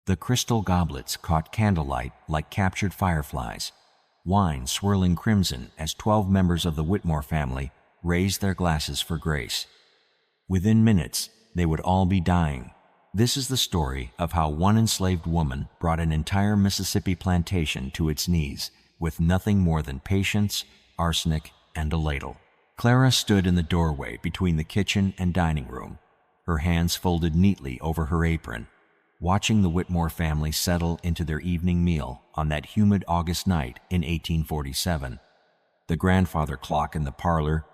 The crystal goblets caught candlelight like captured fireflies, wine swirling crimson as 12 members of the Whitmore family raised their glasses for grace. Within minutes, they would all be dying. This is the story of how one enslaved woman brought an entire Mississippi plantation to its knees with nothing more than patience, arsenic, and a ladle. Clara stood in the doorway between the kitchen and dining room, her hands folded neatly over her apron, watching the Whitmore family settle into their evening meal on that humid August night in 1847. The grandfather clock in the parlor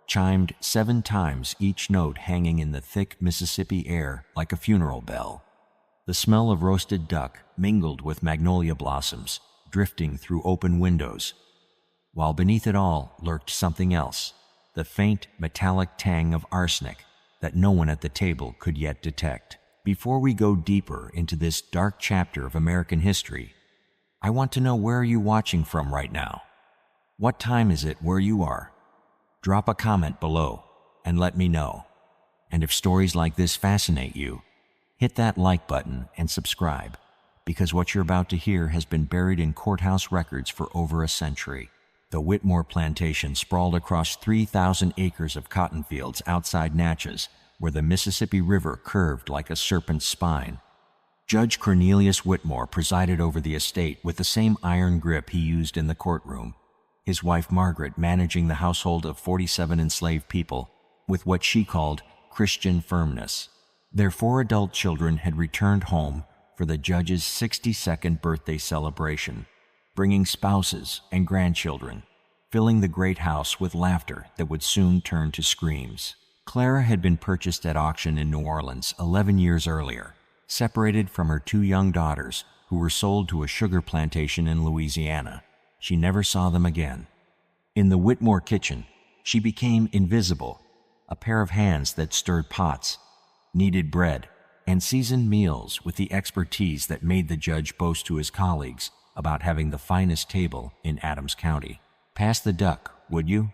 chimed 7 times, each note hanging in the thick Mississippi air like a funeral bell. The smell of roasted duck mingled with magnolia blossoms, drifting through open windows, while beneath it all lurked something else, the faint metallic tang of arsenic that no one at the table could yet detect. Before we go deeper into this dark chapter of American history, I want to know, where are you watching from right now? What time is it where you are? Drop a comment below and let me know. And if stories like this fascinate you, hit that like button and subscribe, because what you're about to hear has been buried in courthouse records for over a century. The Whitmore plantation sprawled across 3,000 acres of cotton fields outside Natchez, where the Mississippi River curved like a serpent's spine. Judge Cornelius Whitmore presided over the estate with the same iron grip he used in the courtroom, his wife Margaret managing the household of 47 enslaved people with what she called Christian firmness. Their 4 adult children had returned home for the judge's 62nd birthday celebration, bringing spouses and grandchildren, filling the great house with laughter that would soon turn to screams. Clara had been purchased at auction in New Orleans 11 years earlier, separated from her 2 young daughters who were sold to a sugar plantation in Louisiana. She never saw them again. In the Whitmore kitchen, she became invisible, a pair of hands that stirred pots, kneaded bread, and seasoned meals with the expertise that made the judge boast to his colleagues about having the finest table in Adams County. "Pass the duck, would you?"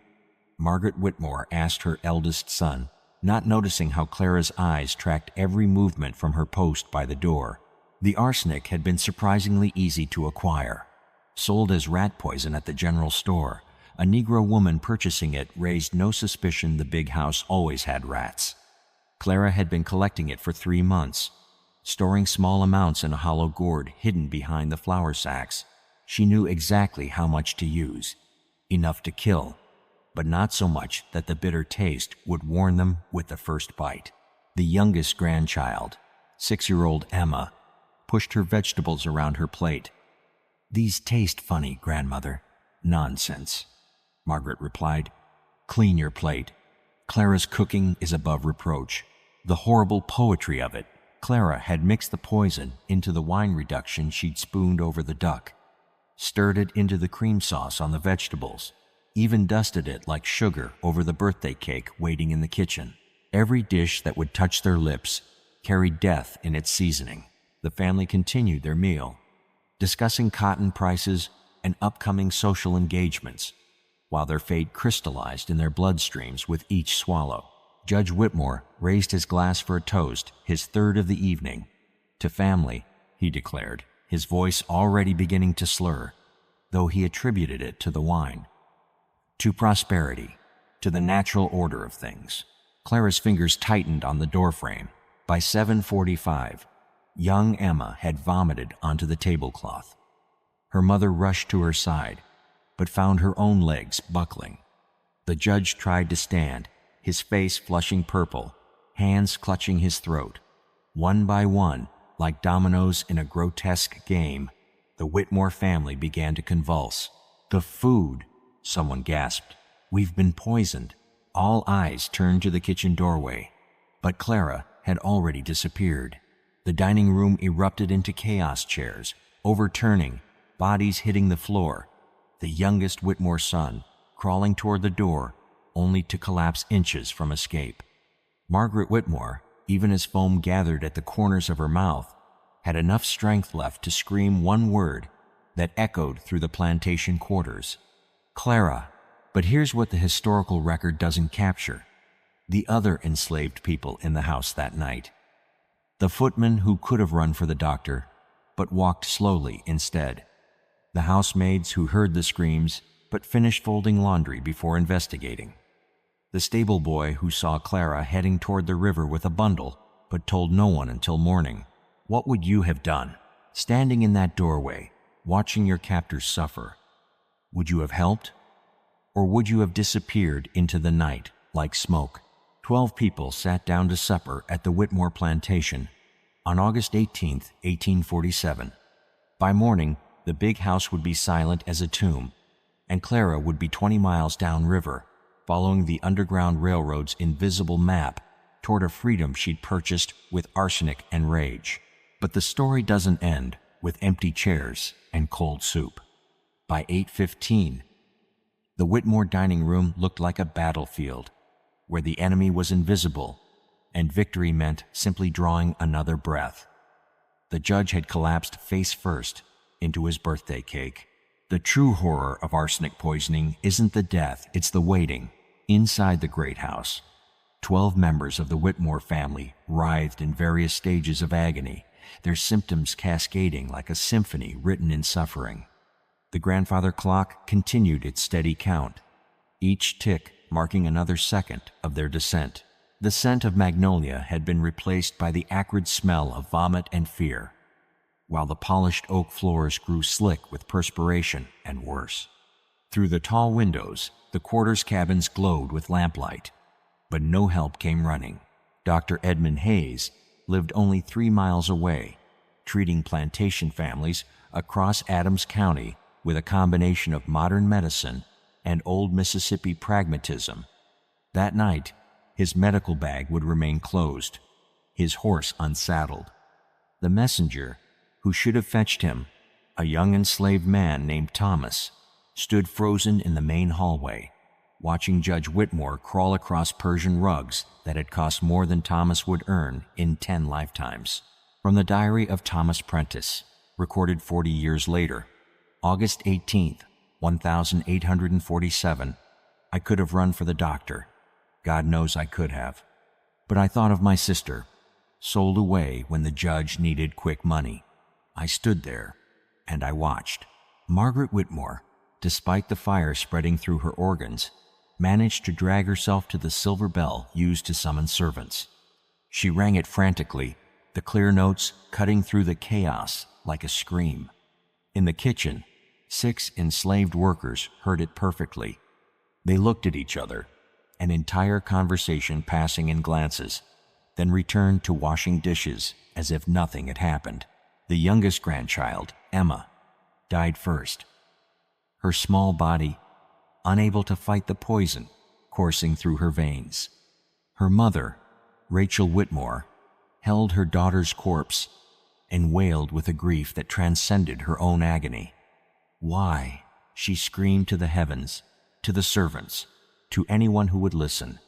Margaret Whitmore asked her eldest son, not noticing how Clara's eyes tracked every movement from her post by the door. The arsenic had been surprisingly easy to acquire. Sold as rat poison at the general store, a Negro woman purchasing it raised no suspicion the big house always had rats. Clara had been collecting it for 3 months, storing small amounts in a hollow gourd hidden behind the flour sacks. She knew exactly how much to use, enough to kill, but not so much that the bitter taste would warn them with the first bite. The youngest grandchild, 6-year-old Emma, pushed her vegetables around her plate. "These taste funny, grandmother." "Nonsense," Margaret replied. "Clean your plate. Clara's cooking is above reproach." The horrible poetry of it. Clara had mixed the poison into the wine reduction she'd spooned over the duck, stirred it into the cream sauce on the vegetables, even dusted it like sugar over the birthday cake waiting in the kitchen. Every dish that would touch their lips carried death in its seasoning. The family continued their meal, discussing cotton prices and upcoming social engagements, while their fate crystallized in their bloodstreams with each swallow. Judge Whitmore raised his glass for a toast, his 3rd of the evening. "To family," he declared, his voice already beginning to slur, though he attributed it to the wine. "To prosperity, to the natural order of things." Clara's fingers tightened on the doorframe. By 7:45, young Emma had vomited onto the tablecloth. Her mother rushed to her side, but found her own legs buckling. The judge tried to stand, his face flushing purple, hands clutching his throat. One by one, like dominoes in a grotesque game, the Whitmore family began to convulse. "The food," someone gasped. "We've been poisoned." All eyes turned to the kitchen doorway, but Clara had already disappeared. The dining room erupted into chaos, chairs overturning, bodies hitting the floor, the youngest Whitmore son crawling toward the door only to collapse inches from escape. Margaret Whitmore, even as foam gathered at the corners of her mouth, had enough strength left to scream one word that echoed through the plantation quarters: "Clara." But here's what the historical record doesn't capture: the other enslaved people in the house that night. The footman who could have run for the doctor, but walked slowly instead. The housemaids who heard the screams but finished folding laundry before investigating. The stable boy who saw Clara heading toward the river with a bundle but told no one until morning. What would you have done, standing in that doorway, watching your captors suffer? Would you have helped? Or would you have disappeared into the night like smoke? 12 people sat down to supper at the Whitmore plantation on August 18, 1847. By morning, the big house would be silent as a tomb, and Clara would be 20 miles downriver, following the Underground Railroad's invisible map toward a freedom she'd purchased with arsenic and rage. But the story doesn't end with empty chairs and cold soup. By 8:15, the Whitmore dining room looked like a battlefield where the enemy was invisible and victory meant simply drawing another breath. The judge had collapsed face first into his birthday cake. The true horror of arsenic poisoning isn't the death, it's the waiting. Inside the great house, 12 members of the Whitmore family writhed in various stages of agony, their symptoms cascading like a symphony written in suffering. The grandfather clock continued its steady count, each tick marking another second of their descent. The scent of magnolia had been replaced by the acrid smell of vomit and fear, while the polished oak floors grew slick with perspiration and worse. Through the tall windows, the quarters cabins glowed with lamplight, but no help came running. Dr. Edmund Hayes lived only 3 miles away, treating plantation families across Adams County with a combination of modern medicine and old Mississippi pragmatism. That night, his medical bag would remain closed, his horse unsaddled. The messenger, who should have fetched him, a young enslaved man named Thomas, stood frozen in the main hallway, watching Judge Whitmore crawl across Persian rugs that had cost more than Thomas would earn in 10 lifetimes. From the diary of Thomas Prentice, recorded 40 years later, August 18th, 1847, I could have run for the doctor. God knows I could have. But I thought of my sister, sold away when the judge needed quick money. I stood there, and I watched. Margaret Whitmore, despite the fire spreading through her organs, managed to drag herself to the silver bell used to summon servants. She rang it frantically, the clear notes cutting through the chaos like a scream. In the kitchen, 6 enslaved workers heard it perfectly. They looked at each other, an entire conversation passing in glances, then returned to washing dishes as if nothing had happened. The youngest grandchild, Emma, died first. Her small body, unable to fight the poison coursing through her veins. Her mother, Rachel Whitmore, held her daughter's corpse and wailed with a grief that transcended her own agony. Why? She screamed to the heavens, to the servants, to anyone who would listen.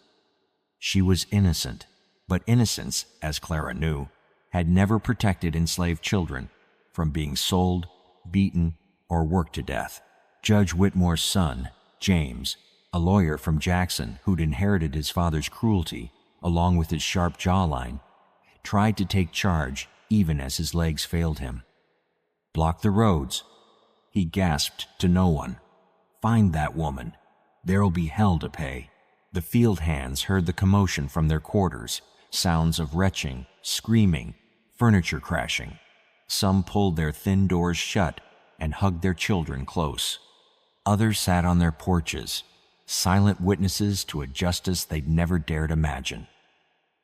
She was innocent, but innocence, as Clara knew, had never protected enslaved children from being sold, beaten, or worked to death. Judge Whitmore's son, James, a lawyer from Jackson who'd inherited his father's cruelty, along with his sharp jawline, tried to take charge even as his legs failed him. "Block the roads," he gasped to no one. "Find that woman. There'll be hell to pay." The field hands heard the commotion from their quarters, sounds of retching, screaming, furniture crashing. Some pulled their thin doors shut and hugged their children close. Others sat on their porches, silent witnesses to a justice they'd never dared imagine.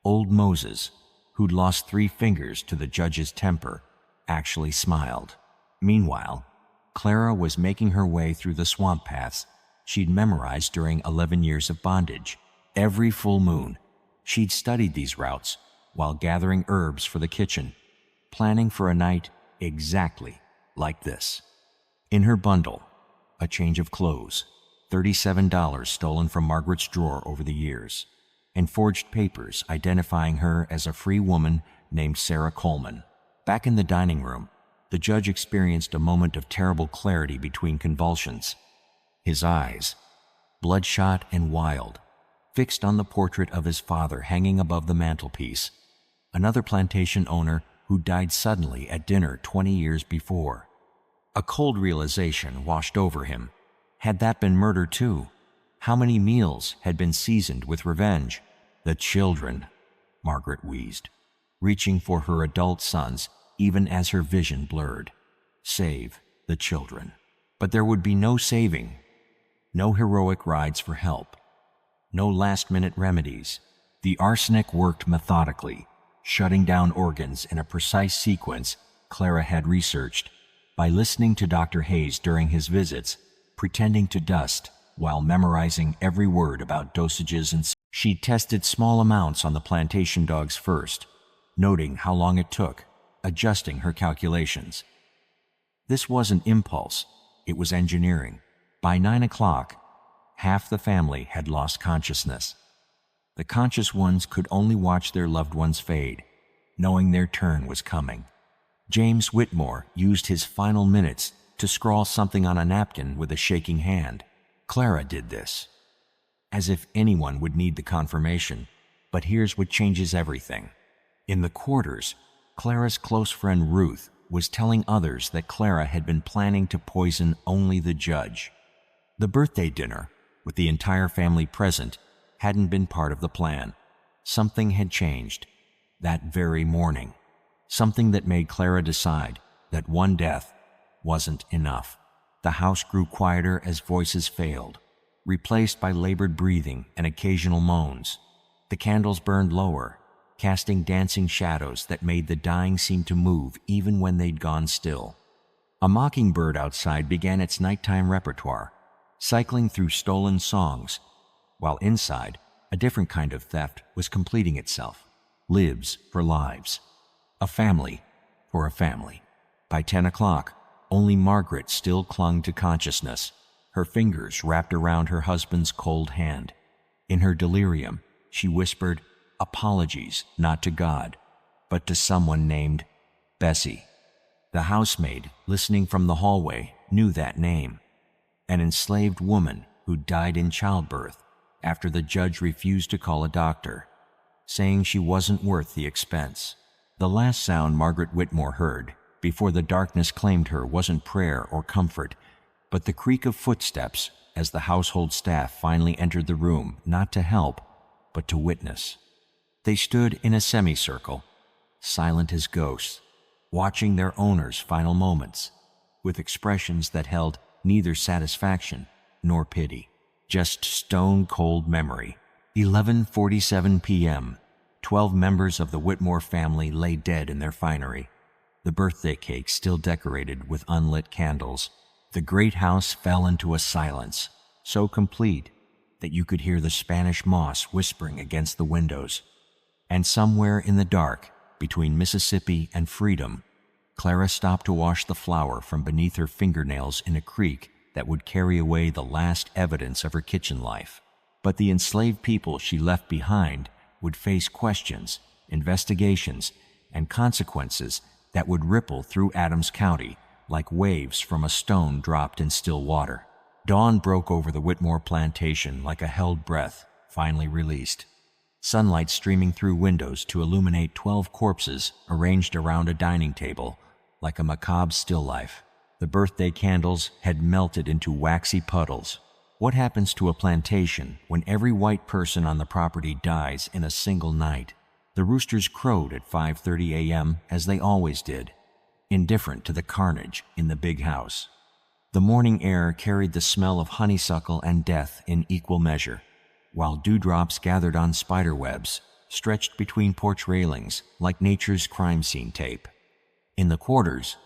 Old Moses, who'd lost 3 fingers to the judge's temper, actually smiled. Meanwhile, Clara was making her way through the swamp paths she'd memorized during 11 years of bondage. Every full moon, she'd studied these routes while gathering herbs for the kitchen, planning for a night exactly like this. In her bundle, a change of clothes, $37 stolen from Margaret's drawer over the years, and forged papers identifying her as a free woman named Sarah Coleman. Back in the dining room, the judge experienced a moment of terrible clarity between convulsions. His eyes, bloodshot and wild, fixed on the portrait of his father hanging above the mantelpiece, another plantation owner who died suddenly at dinner 20 years before. A cold realization washed over him. Had that been murder too? How many meals had been seasoned with revenge? The children, Margaret wheezed, reaching for her adult sons even as her vision blurred. Save the children. But there would be no saving. No heroic rides for help. No last-minute remedies. The arsenic worked methodically, shutting down organs in a precise sequence Clara had researched. By listening to Dr. Hayes during his visits, pretending to dust while memorizing every word about dosages, and she tested small amounts on the plantation dogs first, noting how long it took, adjusting her calculations. This wasn't impulse, it was engineering. By 9 o'clock, half the family had lost consciousness. The conscious ones could only watch their loved ones fade, knowing their turn was coming. James Whitmore used his final minutes to scrawl something on a napkin with a shaking hand. Clara did this. As if anyone would need the confirmation, but here's what changes everything. In the quarters, Clara's close friend Ruth was telling others that Clara had been planning to poison only the judge. The birthday dinner, with the entire family present, hadn't been part of the plan. Something had changed that very morning. Something that made Clara decide that one death wasn't enough. The house grew quieter as voices failed, replaced by labored breathing and occasional moans. The candles burned lower, casting dancing shadows that made the dying seem to move even when they'd gone still. A mockingbird outside began its nighttime repertoire, cycling through stolen songs, while inside, a different kind of theft was completing itself. Lives for lives. A family for a family. By 10 o'clock, only Margaret still clung to consciousness, her fingers wrapped around her husband's cold hand. In her delirium, she whispered, apologies not to God, but to someone named Bessie. The housemaid, listening from the hallway, knew that name. An enslaved woman who died in childbirth after the judge refused to call a doctor, saying she wasn't worth the expense. The last sound Margaret Whitmore heard before the darkness claimed her wasn't prayer or comfort, but the creak of footsteps as the household staff finally entered the room, not to help, but to witness. They stood in a semicircle, silent as ghosts, watching their owner's final moments, with expressions that held neither satisfaction nor pity, just stone-cold memory. 11:47 p.m. 12 members of the Whitmore family lay dead in their finery, the birthday cake still decorated with unlit candles. The great house fell into a silence so complete that you could hear the Spanish moss whispering against the windows. And somewhere in the dark, between Mississippi and freedom, Clara stopped to wash the flour from beneath her fingernails in a creek that would carry away the last evidence of her kitchen life. But the enslaved people she left behind would face questions, investigations, and consequences that would ripple through Adams County like waves from a stone dropped in still water. Dawn broke over the Whitmore plantation like a held breath, finally released. Sunlight streaming through windows to illuminate 12 corpses arranged around a dining table like a macabre still life. The birthday candles had melted into waxy puddles. What happens to a plantation when every white person on the property dies in a single night? The roosters crowed at 5:30 a.m. as they always did, indifferent to the carnage in the big house. The morning air carried the smell of honeysuckle and death in equal measure, while dewdrops gathered on spider webs, stretched between porch railings like nature's crime scene tape. In the quarters,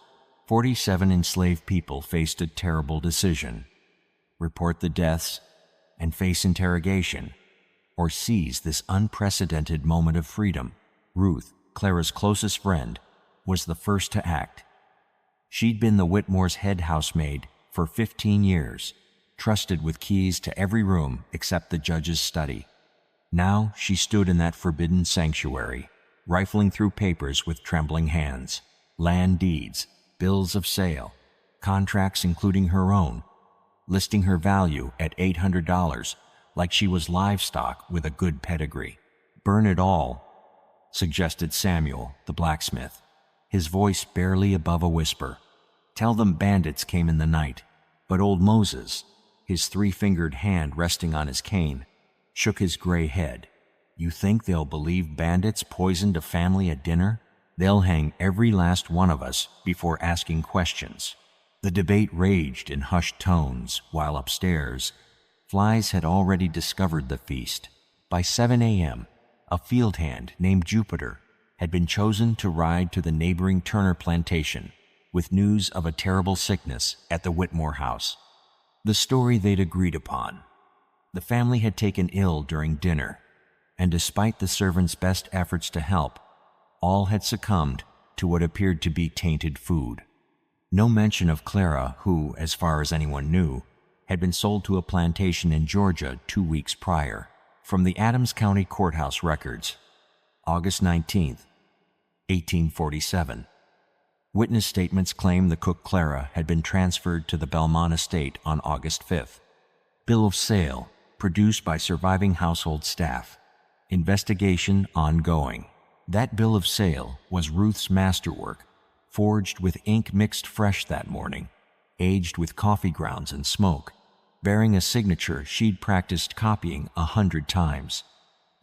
47 enslaved people faced a terrible decision: report the deaths and face interrogation, or seize this unprecedented moment of freedom. Ruth, Clara's closest friend, was the first to act. She'd been the Whitmore's head housemaid for 15 years, trusted with keys to every room except the judge's study. Now she stood in that forbidden sanctuary, rifling through papers with trembling hands. Land deeds, bills of sale, contracts including her own, listing her value at $800 like she was livestock with a good pedigree. Burn it all, suggested Samuel, the blacksmith. his voice barely above a whisper. "Tell them bandits came in the night." But old Moses, his three-fingered hand resting on his cane, shook his gray head. "You think they'll believe bandits poisoned a family at dinner? They'll hang every last one of us before asking questions." The debate raged in hushed tones, while upstairs, flies had already discovered the feast. By 7 a.m., a field hand named Jupiter had been chosen to ride to the neighboring Turner plantation with news of a terrible sickness at the Whitmore house. The story they'd agreed upon. The family had taken ill during dinner, and despite the servants' best efforts to help, all had succumbed to what appeared to be tainted food. No mention of Clara, who, as far as anyone knew, had been sold to a plantation in Georgia 2 weeks prior. From the Adams County Courthouse records, August 19, 1847. Witness statements claim the cook Clara had been transferred to the Belmont estate on August 5th. Bill of sale produced by surviving household staff. Investigation ongoing. That bill of sale was Ruth's masterwork, forged with ink mixed fresh that morning, aged with coffee grounds and smoke, bearing a signature she'd practiced copying 100 times.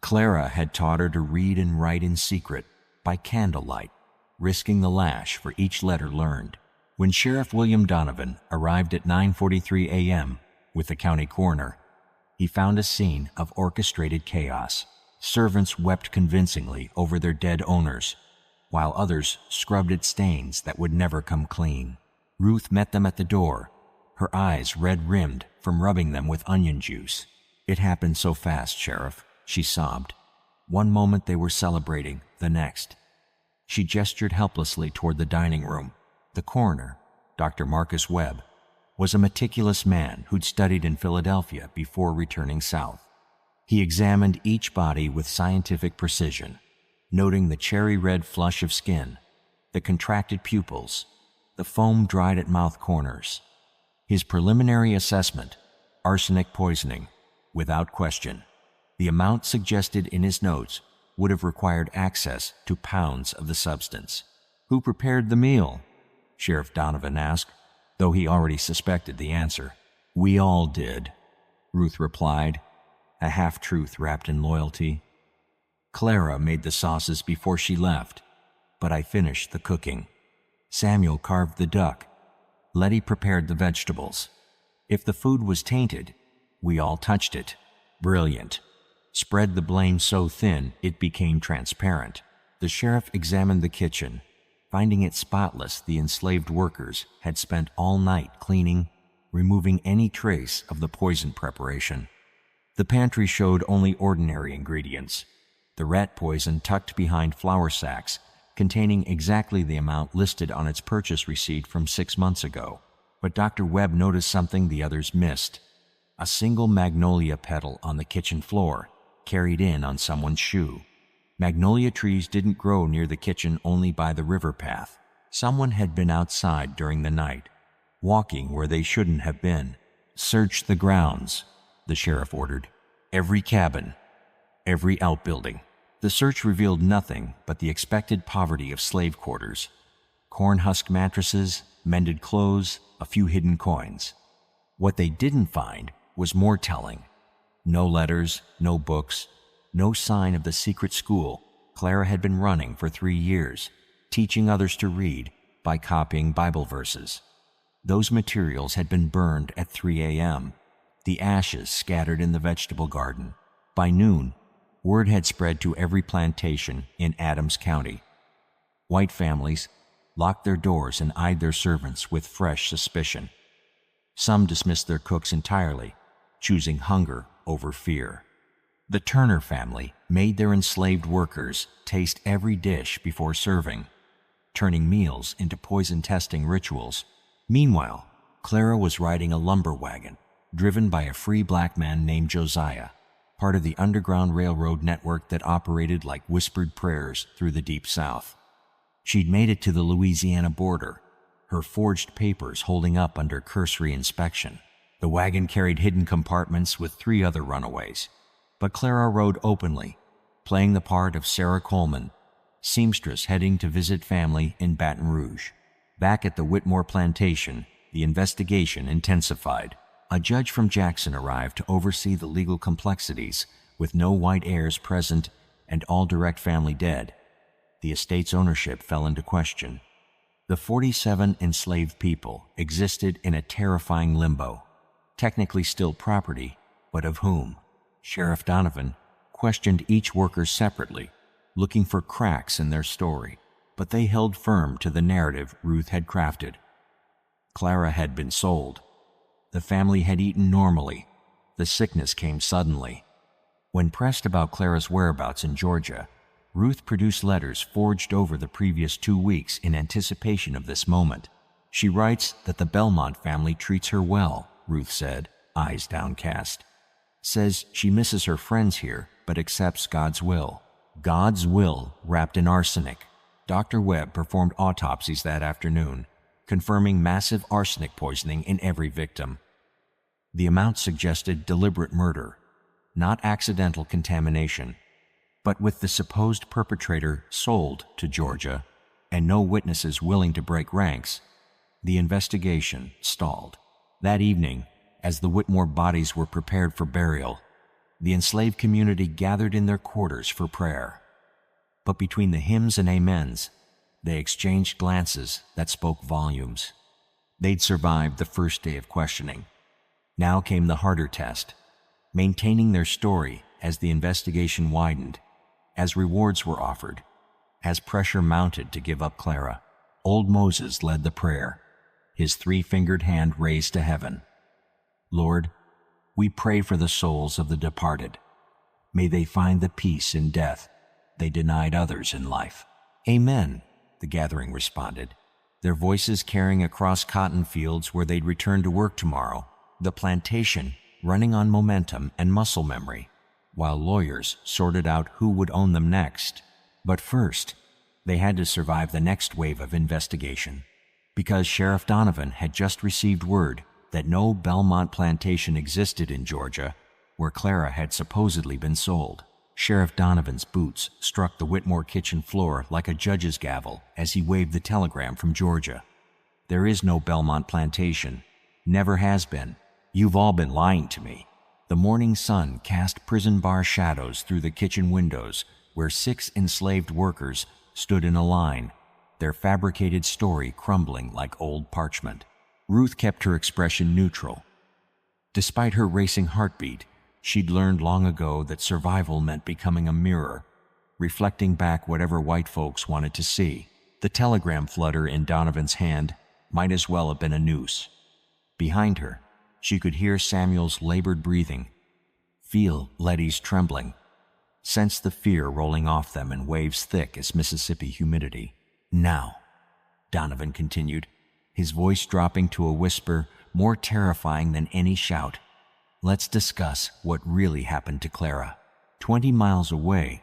Clara had taught her to read and write in secret, by candlelight, risking the lash for each letter learned. When Sheriff William Donovan arrived at 9:43 a.m. with the county coroner, he found a scene of orchestrated chaos. Servants wept convincingly over their dead owners, while others scrubbed at stains that would never come clean. Ruth met them at the door, her eyes red-rimmed from rubbing them with onion juice. "It happened so fast, Sheriff," she sobbed. "One moment they were celebrating, the next." She gestured helplessly toward the dining room. The coroner, Dr. Marcus Webb, was a meticulous man who'd studied in Philadelphia before returning south. He examined each body with scientific precision, noting the cherry-red flush of skin, the contracted pupils, the foam dried at mouth corners. His preliminary assessment, arsenic poisoning, without question. The amount suggested in his notes would have required access to pounds of the substance. "Who prepared the meal?" Sheriff Donovan asked, though he already suspected the answer. "We all did," Ruth replied, a half-truth wrapped in loyalty. "Clara made the sauces before she left, but I finished the cooking. Samuel carved the duck. Letty prepared the vegetables. If the food was tainted, we all touched it. Brilliant. Spread the blame so thin it became transparent." The sheriff examined the kitchen. Finding it spotless, the enslaved workers had spent all night cleaning, removing any trace of the poison preparation. The pantry showed only ordinary ingredients. The rat poison tucked behind flour sacks, containing exactly the amount listed on its purchase receipt from 6 months ago. But Dr. Webb noticed something the others missed. A single magnolia petal on the kitchen floor, carried in on someone's shoe. Magnolia trees didn't grow near the kitchen, only by the river path. Someone had been outside during the night, walking where they shouldn't have been. "Search the grounds," the sheriff ordered. "Every cabin, every outbuilding." The search revealed nothing but the expected poverty of slave quarters. Corn husk mattresses, mended clothes, a few hidden coins. What they didn't find was more telling. No letters, no books, no sign of the secret school Clara had been running for 3 years, teaching others to read by copying Bible verses. Those materials had been burned at 3 a.m., the ashes scattered in the vegetable garden. By noon, word had spread to every plantation in Adams County. White families locked their doors and eyed their servants with fresh suspicion. Some dismissed their cooks entirely, choosing hunger over fear. The Turner family made their enslaved workers taste every dish before serving, turning meals into poison testing rituals. Meanwhile, Clara was riding a lumber wagon, driven by a free black man named Josiah, part of the Underground Railroad network that operated like whispered prayers through the Deep South. She'd made it to the Louisiana border, her forged papers holding up under cursory inspection. The wagon carried hidden compartments with 3 other runaways, but Clara rode openly, playing the part of Sarah Coleman, seamstress heading to visit family in Baton Rouge. Back at the Whitmore plantation, the investigation intensified. A judge from Jackson arrived to oversee the legal complexities, with no white heirs present and all direct family dead. The estate's ownership fell into question. The 47 enslaved people existed in a terrifying limbo, technically still property, but of whom? Sheriff Donovan questioned each worker separately, looking for cracks in their story, but they held firm to the narrative Ruth had crafted. Clara had been sold. The family had eaten normally. The sickness came suddenly. When pressed about Clara's whereabouts in Georgia, Ruth produced letters forged over the previous 2 weeks in anticipation of this moment. She writes that the Belmont family treats her well, Ruth said, eyes downcast. Says she misses her friends here, but accepts God's will. God's will wrapped in arsenic. Dr. Webb performed autopsies that afternoon, confirming massive arsenic poisoning in every victim. The amount suggested deliberate murder, not accidental contamination. But with the supposed perpetrator sold to Georgia and no witnesses willing to break ranks, the investigation stalled. That evening, as the Whitmore bodies were prepared for burial, the enslaved community gathered in their quarters for prayer. But between the hymns and amens, they exchanged glances that spoke volumes. They'd survived the first day of questioning. Now came the harder test, maintaining their story as the investigation widened, as rewards were offered, as pressure mounted to give up Clara. Old Moses led the prayer, his 3-fingered hand raised to heaven. Lord, we pray for the souls of the departed. May they find the peace in death they denied others in life. Amen, the gathering responded, their voices carrying across cotton fields where they'd return to work tomorrow, the plantation running on momentum and muscle memory, while lawyers sorted out who would own them next. But first, they had to survive the next wave of investigation, because Sheriff Donovan had just received word that no Belmont plantation existed in Georgia where Clara had supposedly been sold. Sheriff Donovan's boots struck the Whitmore kitchen floor like a judge's gavel as he waved the telegram from Georgia. There is no Belmont plantation. Never has been. You've all been lying to me. The morning sun cast prison bar shadows through the kitchen windows where 6 enslaved workers stood in a line, their fabricated story crumbling like old parchment. Ruth kept her expression neutral. Despite her racing heartbeat, she'd learned long ago that survival meant becoming a mirror, reflecting back whatever white folks wanted to see. The telegram flutter in Donovan's hand might as well have been a noose. Behind her, she could hear Samuel's labored breathing, feel Letty's trembling, sense the fear rolling off them in waves thick as Mississippi humidity. Now, Donovan continued, his voice dropping to a whisper more terrifying than any shout, let's discuss what really happened to Clara. 20 miles away,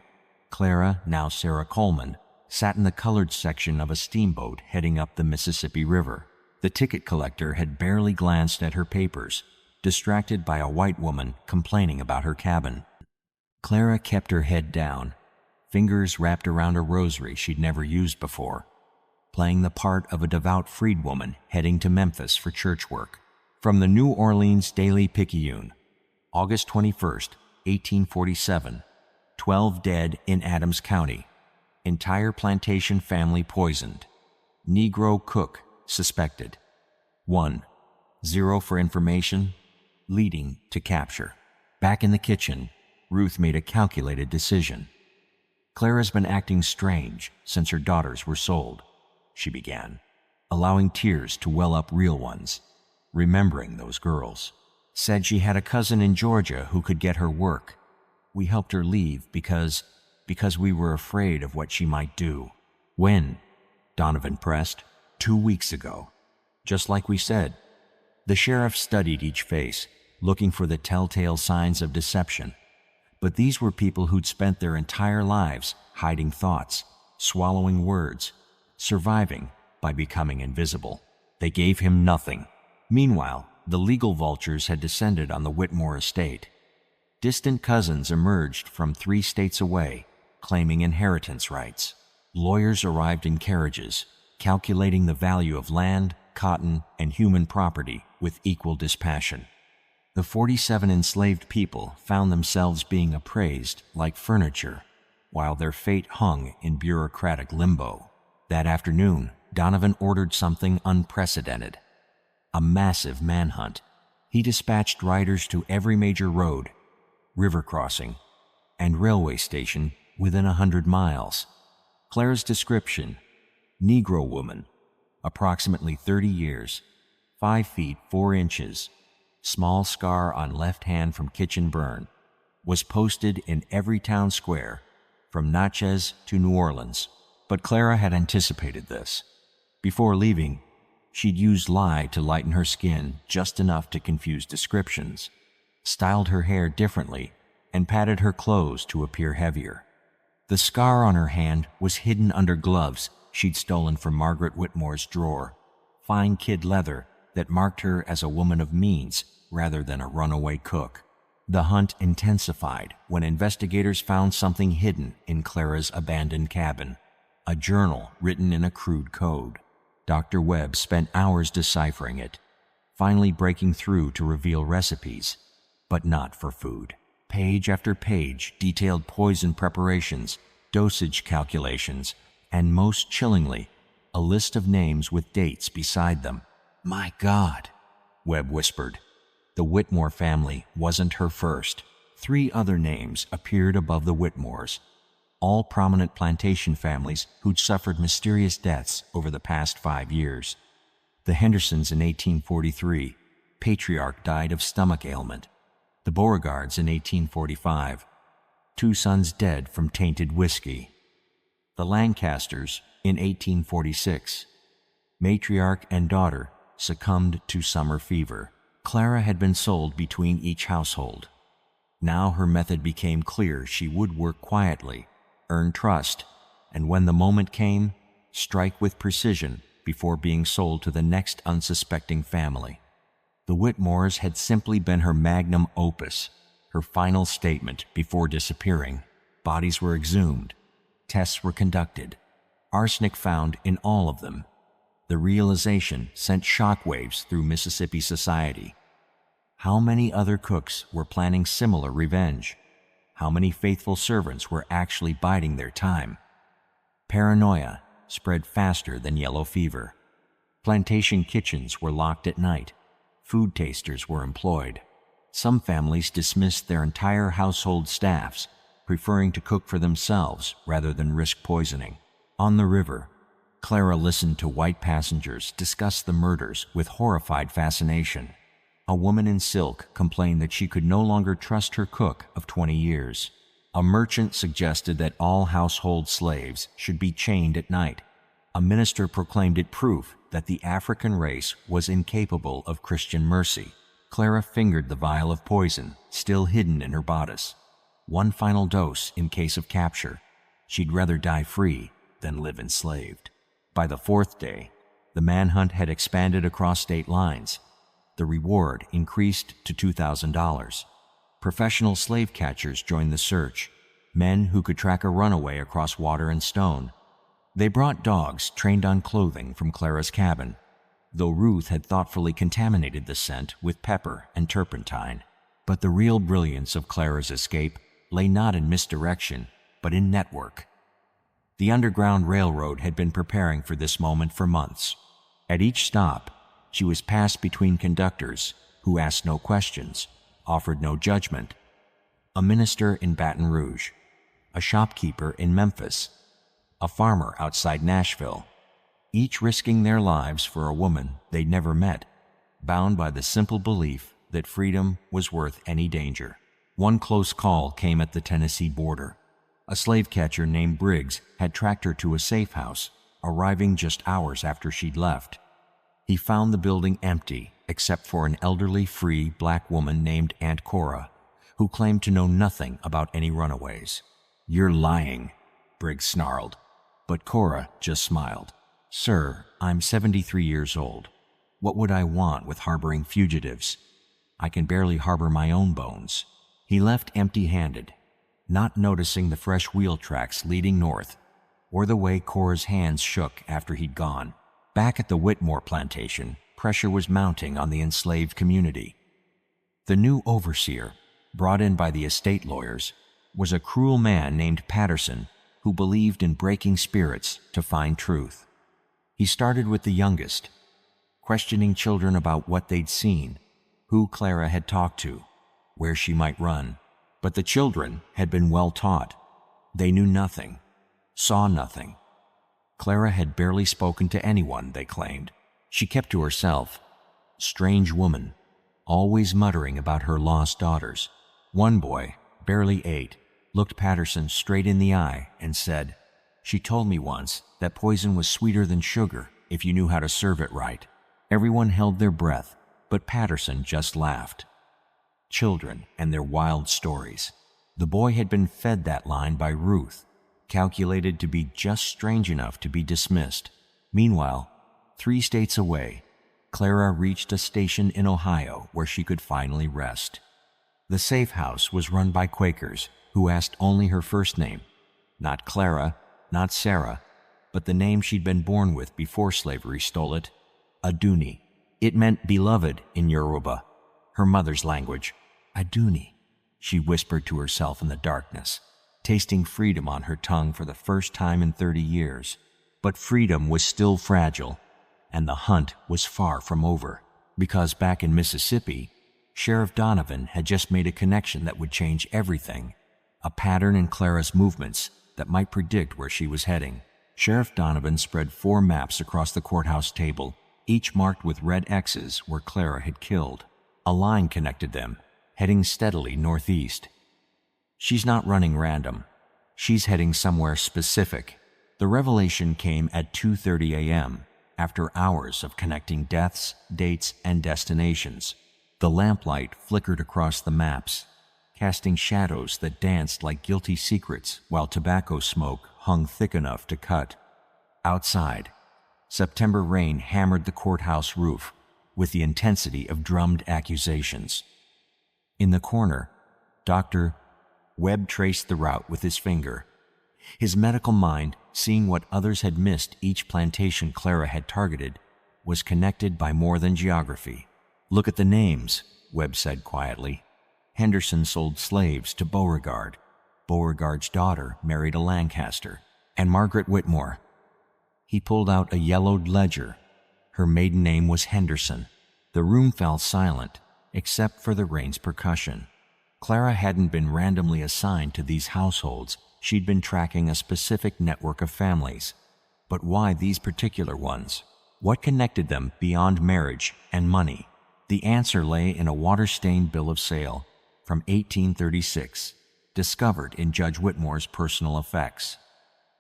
Clara, now Sarah Coleman, sat in the colored section of a steamboat heading up the Mississippi River. The ticket collector had barely glanced at her papers, distracted by a white woman complaining about her cabin. Clara kept her head down, fingers wrapped around a rosary she'd never used before, playing the part of a devout freedwoman heading to Memphis for church work. From the New Orleans Daily Picayune, August 21st, 1847, 12 dead in Adams County. Entire plantation family poisoned. Negro cook suspected. 1. 0 for information, leading to capture. Back in the kitchen, Ruth made a calculated decision. Clara's been acting strange since her daughters were sold, she began, allowing tears to well up real ones, remembering those girls. Said she had a cousin in Georgia who could get her work. We helped her leave because we were afraid of what she might do. When? Donovan pressed. 2 weeks ago. Just like we said. The sheriff studied each face, looking for the telltale signs of deception. But these were people who'd spent their entire lives hiding thoughts, swallowing words, surviving by becoming invisible. They gave him nothing. Meanwhile, the legal vultures had descended on the Whitmore estate. Distant cousins emerged from 3 states away, claiming inheritance rights. Lawyers arrived in carriages, calculating the value of land, cotton, and human property with equal dispassion. The 47 enslaved people found themselves being appraised like furniture, while their fate hung in bureaucratic limbo. That afternoon, Donovan ordered something unprecedented: a massive manhunt. He dispatched riders to every major road, river crossing, and railway station within 100 miles. Clara's description: Negro woman, approximately 30 years, 5 feet 4 inches, small scar on left hand from kitchen burn, was posted in every town square, from Natchez to New Orleans. But Clara had anticipated this. Before leaving, she'd used lye to lighten her skin just enough to confuse descriptions, styled her hair differently, and padded her clothes to appear heavier. The scar on her hand was hidden under gloves she'd stolen from Margaret Whitmore's drawer, fine kid leather that marked her as a woman of means rather than a runaway cook. The hunt intensified when investigators found something hidden in Clara's abandoned cabin, a journal written in a crude code. Dr. Webb spent hours deciphering it, finally breaking through to reveal recipes, but not for food. Page after page detailed poison preparations, dosage calculations, and most chillingly, a list of names with dates beside them. "My God," Webb whispered. The Whitmore family wasn't her first. 3 other names appeared above the Whitmores, all prominent plantation families who'd suffered mysterious deaths over the past 5 years. The Hendersons in 1843, patriarch died of stomach ailment. The Beauregards in 1845, 2 sons dead from tainted whiskey. The Lancasters in 1846, matriarch and daughter succumbed to summer fever. Clara had been sold between each household. Now her method became clear. She would work quietly, earn trust, and when the moment came, strike with precision before being sold to the next unsuspecting family. The Whitmores had simply been her magnum opus, her final statement before disappearing. Bodies were exhumed. Tests were conducted. Arsenic found in all of them. The realization sent shockwaves through Mississippi society. How many other cooks were planning similar revenge? How many faithful servants were actually biding their time? Paranoia spread faster than yellow fever. Plantation kitchens were locked at night. Food tasters were employed. Some families dismissed their entire household staffs, preferring to cook for themselves rather than risk poisoning. On the river, Clara listened to white passengers discuss the murders with horrified fascination. A woman in silk complained that she could no longer trust her cook of 20 years. A merchant suggested that all household slaves should be chained at night. A minister proclaimed it proof that the African race was incapable of Christian mercy. Clara fingered the vial of poison still hidden in her bodice. One final dose in case of capture. She'd rather die free than live enslaved. By the 4th day, the manhunt had expanded across state lines. The reward increased to $2,000. Professional slave catchers joined the search, men who could track a runaway across water and stone. They brought dogs trained on clothing from Clara's cabin, though Ruth had thoughtfully contaminated the scent with pepper and turpentine. But the real brilliance of Clara's escape lay not in misdirection, but in network. The Underground Railroad had been preparing for this moment for months. At each stop, she was passed between conductors who asked no questions, offered no judgment. A minister in Baton Rouge, a shopkeeper in Memphis, a farmer outside Nashville, each risking their lives for a woman they'd never met, bound by the simple belief that freedom was worth any danger. One close call came at the Tennessee border. A slave catcher named Briggs had tracked her to a safe house, arriving just hours after she'd left. He found the building empty except for an elderly free black woman named Aunt Cora, who claimed to know nothing about any runaways. "You're lying," Briggs snarled, but Cora just smiled. "Sir, I'm 73 years old. What would I want with harboring fugitives? I can barely harbor my own bones." He left empty-handed, not noticing the fresh wheel tracks leading north. or the way Cora's hands shook after he'd gone. Back at the Whitmore plantation, pressure was mounting on the enslaved community. The new overseer, brought in by the estate lawyers, was a cruel man named Patterson who believed in breaking spirits to find truth. He started with the youngest, questioning children about what they'd seen, who Clara had talked to, where she might run. But the children had been well taught. They knew nothing, saw nothing. Clara had barely spoken to anyone, they claimed. She kept to herself. Strange woman, always muttering about her lost daughters. One boy, barely 8, looked Patterson straight in the eye and said, "She told me once that poison was sweeter than sugar if you knew how to serve it right." Everyone held their breath, but Patterson just laughed. Children and their wild stories. The boy had been fed that line by Ruth, calculated to be just strange enough to be dismissed. Meanwhile, 3 states away, Clara reached a station in Ohio where she could finally rest. The safe house was run by Quakers who asked only her first name, not Clara, not Sarah, but the name she'd been born with before slavery stole it, Aduni. It meant beloved in Yoruba, her mother's language. Aduni, she whispered to herself in the darkness, tasting freedom on her tongue for the first time in 30 years. But freedom was still fragile, and the hunt was far from over, because back in Mississippi, Sheriff Donovan had just made a connection that would change everything, a pattern in Clara's movements that might predict where she was heading. Sheriff Donovan spread 4 maps across the courthouse table, each marked with red X's where Clara had killed. A line connected them, heading steadily northeast. She's not running random. She's heading somewhere specific. The revelation came at 2:30 a.m., after hours of connecting deaths, dates, and destinations. The lamplight flickered across the maps, casting shadows that danced like guilty secrets while tobacco smoke hung thick enough to cut. Outside, September rain hammered the courthouse roof with the intensity of drummed accusations. In the corner, Dr. Webb traced the route with his finger. His medical mind, seeing what others had missed each plantation Clara had targeted, was connected by more than geography. "Look at the names," Webb said quietly. Henderson sold slaves to Beauregard. Beauregard's daughter married a Lancaster. And Margaret Whitmore. He pulled out a yellowed ledger. Her maiden name was Henderson. The room fell silent, except for the rain's percussion. Clara hadn't been randomly assigned to these households. She'd been tracking a specific network of families. But why these particular ones? What connected them beyond marriage and money? The answer lay in a water-stained bill of sale from 1836, discovered in Judge Whitmore's personal effects.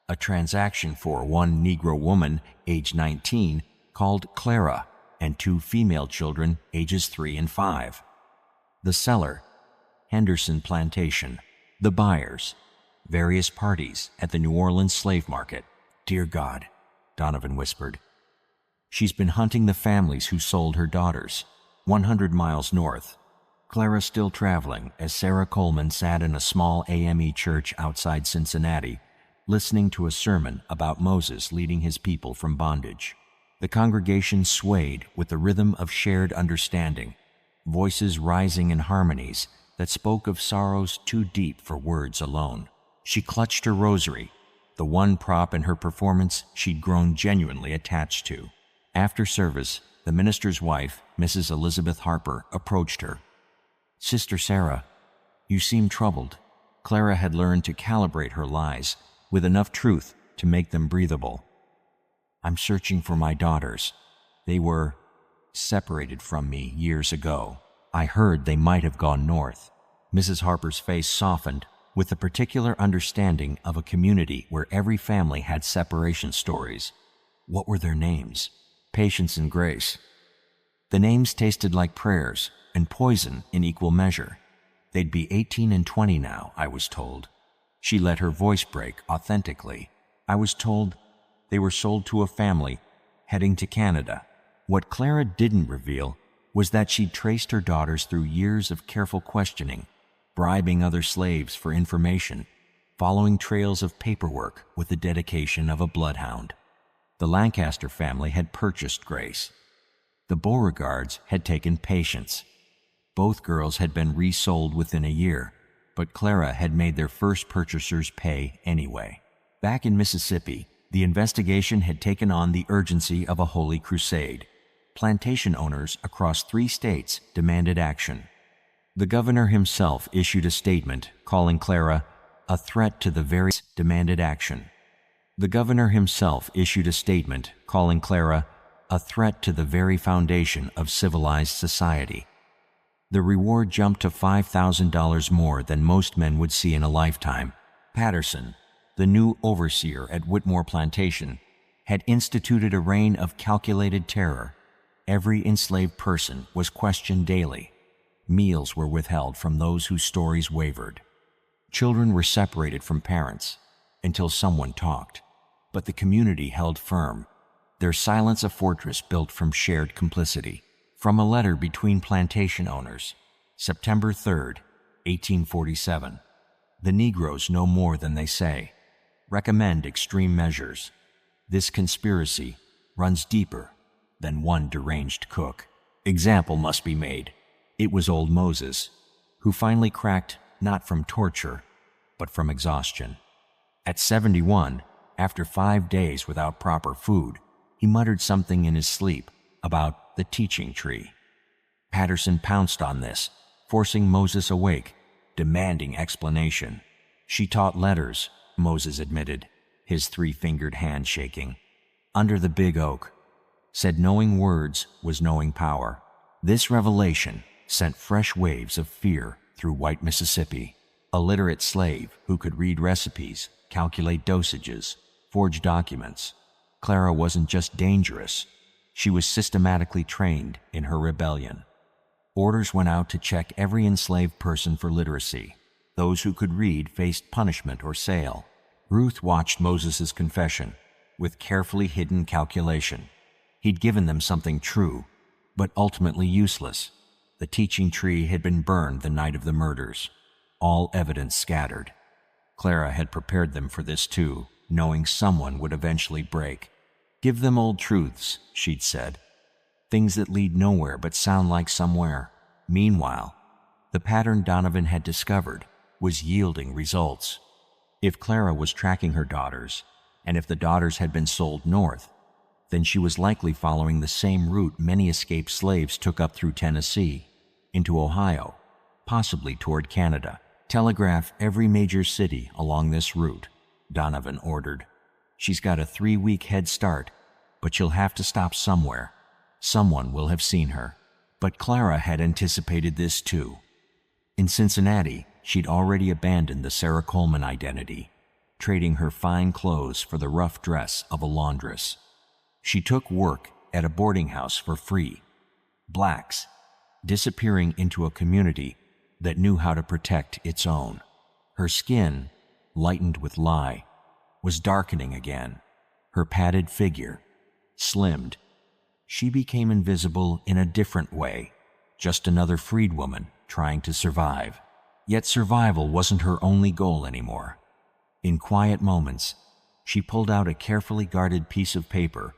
A transaction for one Negro woman, age 19, called Clara, and 2 female children, ages 3 and 5. The seller, Henderson Plantation. The buyers, various parties at the New Orleans slave market. "Dear God," Donovan whispered. "She's been hunting the families who sold her daughters." 100 miles north, Clara still traveling as Sarah Coleman sat in a small AME church outside Cincinnati, listening to a sermon about Moses leading his people from bondage. The congregation swayed with the rhythm of shared understanding, voices rising in harmonies that spoke of sorrows too deep for words alone. She clutched her rosary, the one prop in her performance she'd grown genuinely attached to. After service, the minister's wife, Mrs. Elizabeth Harper, approached her. "Sister Sarah, you seem troubled." Clara had learned to calibrate her lies with enough truth to make them breathable. "I'm searching for my daughters. They were separated from me years ago. I heard they might have gone north." Mrs. Harper's face softened with the particular understanding of a community where every family had separation stories. "What were their names?" "Patience and Grace." The names tasted like prayers and poison in equal measure. They'd be 18 and 20 now, I was told. She let her voice break authentically. I was told they were sold to a family heading to Canada. What Clara didn't reveal was that she'd traced her daughters through years of careful questioning, bribing other slaves for information, following trails of paperwork with the dedication of a bloodhound. The Lancaster family had purchased Grace. The Beauregards had taken Patience. Both girls had been resold within a year, but Clara had made their first purchasers pay anyway. Back in Mississippi, the investigation had taken on the urgency of a holy crusade. Plantation owners across 3 states demanded action. The governor himself issued a statement calling Clara a threat to the very demanded action. The governor himself issued a statement calling Clara a threat to the very foundation of civilized society. The reward jumped to $5,000 more than most men would see in a lifetime. Patterson, the new overseer at Whitmore Plantation, had instituted a reign of calculated terror. Every enslaved person was questioned daily. Meals were withheld from those whose stories wavered. Children were separated from parents until someone talked, but the community held firm, their silence a fortress built from shared complicity. From a letter between plantation owners, September 3, 1847. The Negroes know more than they say. Recommend extreme measures. This conspiracy runs deeper than one deranged cook. Example must be made. It was old Moses, who finally cracked not from torture, but from exhaustion. At 71, after 5 days without proper food, he muttered something in his sleep about the teaching tree. Patterson pounced on this, forcing Moses awake, demanding explanation. She taught letters, Moses admitted, his 3-fingered hand shaking. Under the big oak, said knowing words was knowing power. This revelation sent fresh waves of fear through white Mississippi. A literate slave who could read recipes, calculate dosages, forge documents. Clara wasn't just dangerous, she was systematically trained in her rebellion. Orders went out to check every enslaved person for literacy. Those who could read faced punishment or sale. Ruth watched Moses' confession with carefully hidden calculation. He'd given them something true, but ultimately useless. The teaching tree had been burned the night of the murders, all evidence scattered. Clara had prepared them for this too, knowing someone would eventually break. Give them old truths, she'd said. Things that lead nowhere but sound like somewhere. Meanwhile, the pattern Donovan had discovered was yielding results. If Clara was tracking her daughters, and if the daughters had been sold north, then she was likely following the same route many escaped slaves took up through Tennessee, into Ohio, possibly toward Canada. Telegraph every major city along this route, Donovan ordered. She's got a 3-week head start, but she'll have to stop somewhere. Someone will have seen her. But Clara had anticipated this too. In Cincinnati, she'd already abandoned the Sarah Coleman identity, trading her fine clothes for the rough dress of a laundress. She took work at a boarding house for free. Blacks, disappearing into a community that knew how to protect its own. Her skin, lightened with lye, was darkening again. Her padded figure slimmed. She became invisible in a different way, just another freedwoman trying to survive. Yet survival wasn't her only goal anymore. In quiet moments, she pulled out a carefully guarded piece of paper,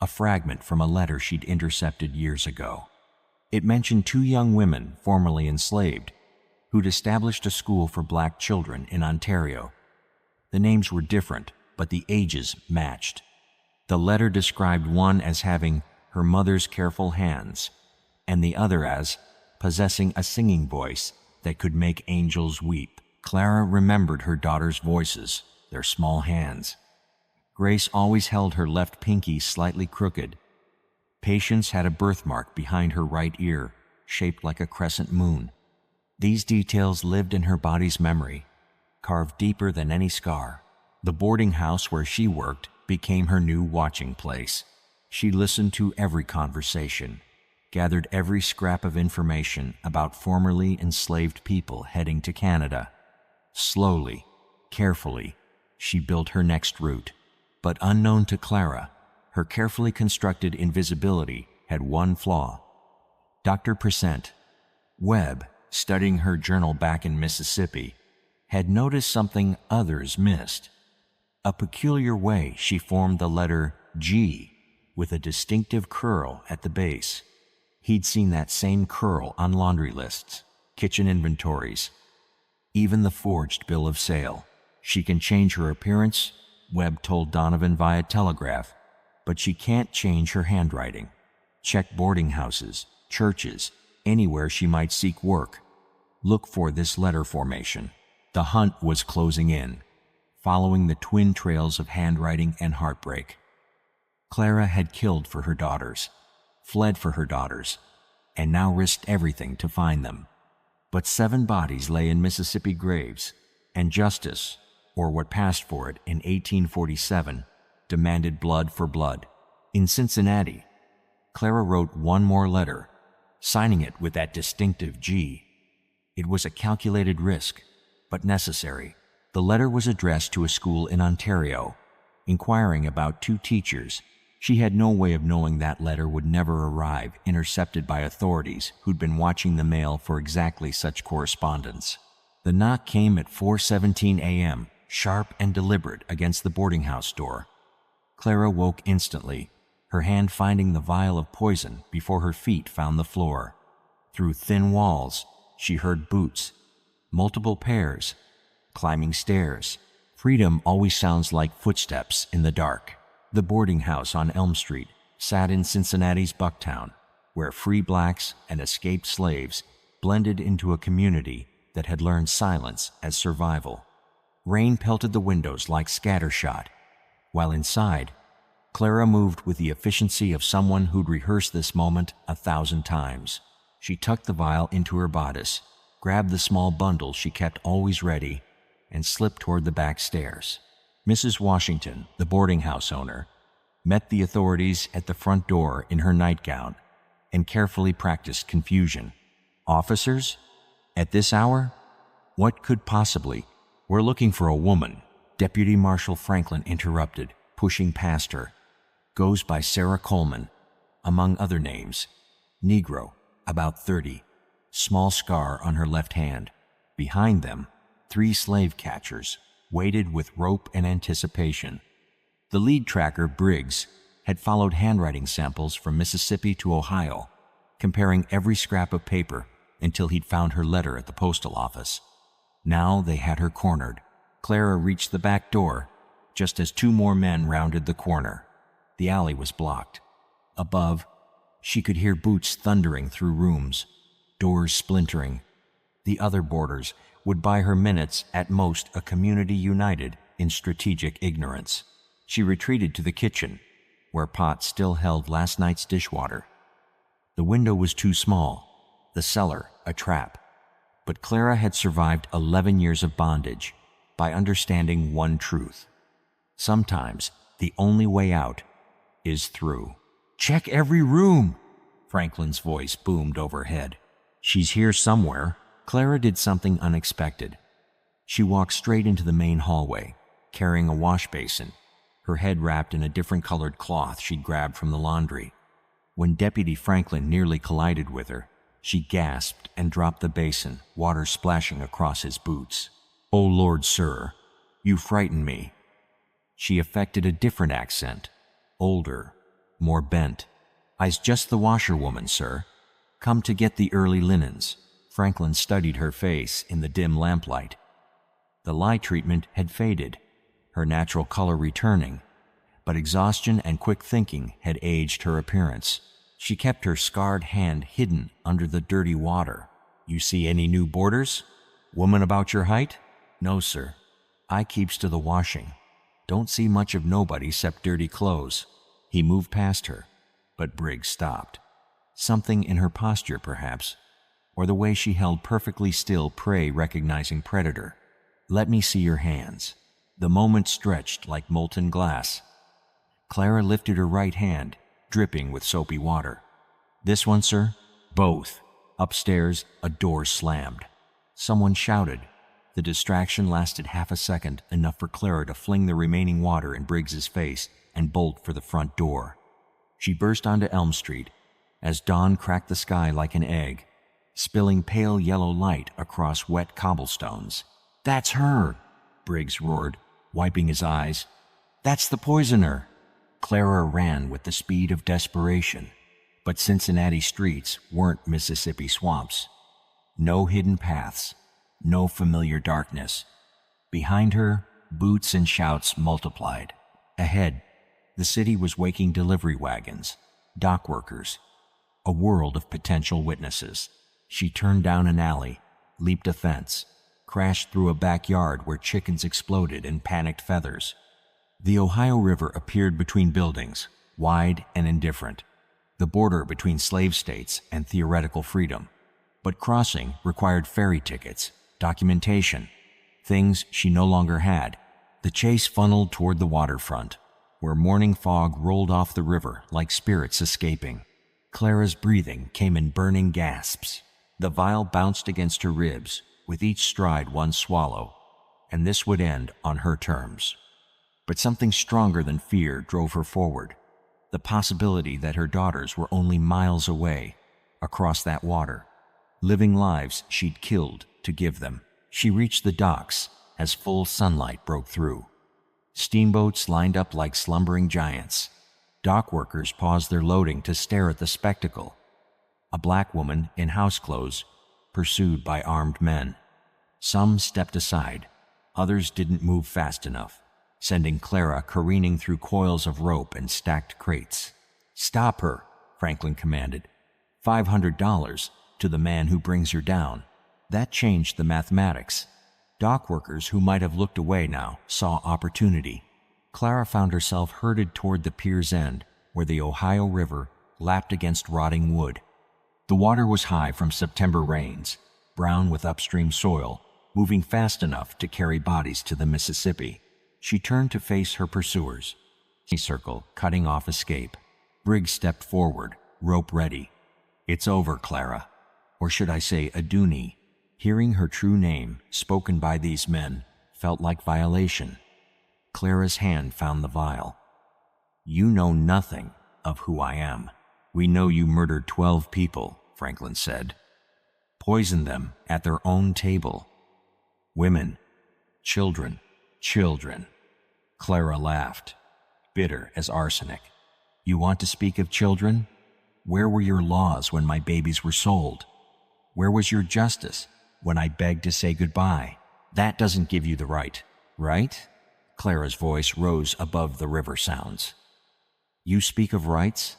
a fragment from a letter she'd intercepted years ago. It mentioned 2 young women formerly enslaved who'd established a school for black children in Ontario. The names were different, but the ages matched. The letter described one as having her mother's careful hands, and the other as possessing a singing voice that could make angels weep. Clara remembered her daughters' voices, their small hands. Grace always held her left pinky slightly crooked. Patience had a birthmark behind her right ear, shaped like a crescent moon. These details lived in her body's memory, carved deeper than any scar. The boarding house where she worked became her new watching place. She listened to every conversation, gathered every scrap of information about formerly enslaved people heading to Canada. Slowly, carefully, she built her next route. But unknown to Clara, her carefully constructed invisibility had one flaw. Dr. Webb, studying her journal back in Mississippi, had noticed something others missed. A peculiar way she formed the letter G with a distinctive curl at the base. He'd seen that same curl on laundry lists, kitchen inventories, even the forged bill of sale. She can change her appearance, Webb told Donovan via telegraph, but she can't change her handwriting. Check boarding houses, churches, anywhere she might seek work. Look for this letter formation. The hunt was closing in, following the twin trails of handwriting and heartbreak. Clara had killed for her daughters, fled for her daughters, and now risked everything to find them. But 7 bodies lay in Mississippi graves, and justice, or what passed for it in 1847, demanded blood for blood. In Cincinnati, Clara wrote one more letter, signing it with that distinctive G. It was a calculated risk, but necessary. The letter was addressed to a school in Ontario, inquiring about 2 teachers. She had no way of knowing that letter would never arrive, intercepted by authorities who'd been watching the mail for exactly such correspondence. The knock came at 4:17 a.m., sharp and deliberate, against the boarding house door. Clara woke instantly, her hand finding the vial of poison before her feet found the floor. Through thin walls, she heard boots, multiple pairs, climbing stairs. Freedom always sounds like footsteps in the dark. The boarding house on Elm Street sat in Cincinnati's Bucktown, where free blacks and escaped slaves blended into a community that had learned silence as survival. Rain pelted the windows like scattershot, while inside, Clara moved with the efficiency of someone who'd rehearsed this moment 1,000 times. She tucked the vial into her bodice, grabbed the small bundle she kept always ready, and slipped toward the back stairs. Mrs. Washington, the boarding house owner, met the authorities at the front door in her nightgown and carefully practiced confusion. Officers? At this hour? What could possibly? We're looking for a woman, Deputy Marshal Franklin interrupted, pushing past her. Goes by Sarah Coleman, among other names. Negro, about 30, small scar on her left hand. Behind them, 3 slave catchers, waited with rope and anticipation. The lead tracker, Briggs, had followed handwriting samples from Mississippi to Ohio, comparing every scrap of paper until he'd found her letter at the postal office. Now they had her cornered. Clara reached the back door just as 2 more men rounded the corner. The alley was blocked. Above, she could hear boots thundering through rooms, doors splintering. The other boarders would buy her minutes, at most a community united in strategic ignorance. She retreated to the kitchen, where Pot still held last night's dishwater. The window was too small, the cellar a trap. But Clara had survived 11 years of bondage by understanding one truth. Sometimes the only way out is through. "Check every room!" Franklin's voice boomed overhead. "She's here somewhere." Clara did something unexpected. She walked straight into the main hallway, carrying a wash basin, her head wrapped in a different colored cloth she'd grabbed from the laundry. When Deputy Franklin nearly collided with her, she gasped and dropped the basin, water splashing across his boots. "Oh, Lord, sir, you frightened me." She affected a different accent, older, more bent. "I's just the washerwoman, sir. Come to get the early linens." Franklin studied her face in the dim lamplight. The lye treatment had faded, her natural color returning, but exhaustion and quick thinking had aged her appearance. She kept her scarred hand hidden under the dirty water. "You see any new boarders? Woman about your height?" "No, sir. I keeps to the washing. Don't see much of nobody 'cept dirty clothes." He moved past her, but Briggs stopped. Something in her posture, perhaps, or the way she held perfectly still prey recognizing predator. "Let me see your hands." The moment stretched like molten glass. Clara lifted her right hand, dripping with soapy water. "This one, sir?" "Both." Upstairs, a door slammed. Someone shouted. The distraction lasted half a second, enough for Clara to fling the remaining water in Briggs's face and bolt for the front door. She burst onto Elm Street as dawn cracked the sky like an egg, spilling pale yellow light across wet cobblestones. "That's her!" Briggs roared, wiping his eyes. "That's the poisoner!" Clara ran with the speed of desperation, but Cincinnati streets weren't Mississippi swamps. No hidden paths, no familiar darkness. Behind her, boots and shouts multiplied. Ahead, the city was waking delivery wagons, dock workers, a world of potential witnesses. She turned down an alley, leaped a fence, crashed through a backyard where chickens exploded in panicked feathers. The Ohio River appeared between buildings, wide and indifferent, the border between slave states and theoretical freedom. But crossing required ferry tickets, documentation, things she no longer had. The chase funneled toward the waterfront, where morning fog rolled off the river like spirits escaping. Clara's breathing came in burning gasps. The vial bounced against her ribs, with each stride one swallow, and this would end on her terms. But something stronger than fear drove her forward, the possibility that her daughters were only miles away, across that water, living lives she'd killed to give them. She reached the docks as full sunlight broke through. Steamboats lined up like slumbering giants. Dock workers paused their loading to stare at the spectacle. A black woman in house clothes, pursued by armed men. Some stepped aside, others didn't move fast enough, sending Clara careening through coils of rope and stacked crates. "Stop her," Franklin commanded. $500 to the man who brings her down. That changed the mathematics. Dock workers who might have looked away now saw opportunity. Clara found herself herded toward the pier's end, where the Ohio River lapped against rotting wood. The water was high from September rains, brown with upstream soil, moving fast enough to carry bodies to the Mississippi. She turned to face her pursuers. A circle, cutting off escape. Briggs stepped forward, rope ready. "It's over, Clara." Or should I say Aduni? Hearing her true name, spoken by these men, felt like violation. Clara's hand found the vial. "You know nothing of who I am. We know you murdered 12 people," Franklin said. "Poisoned them at their own table. Women, children. Clara laughed, bitter as arsenic. "You want to speak of children? Where were your laws when my babies were sold? Where was your justice when I begged to say goodbye? That doesn't give you the right, right?" Clara's voice rose above the river sounds. "You speak of rights?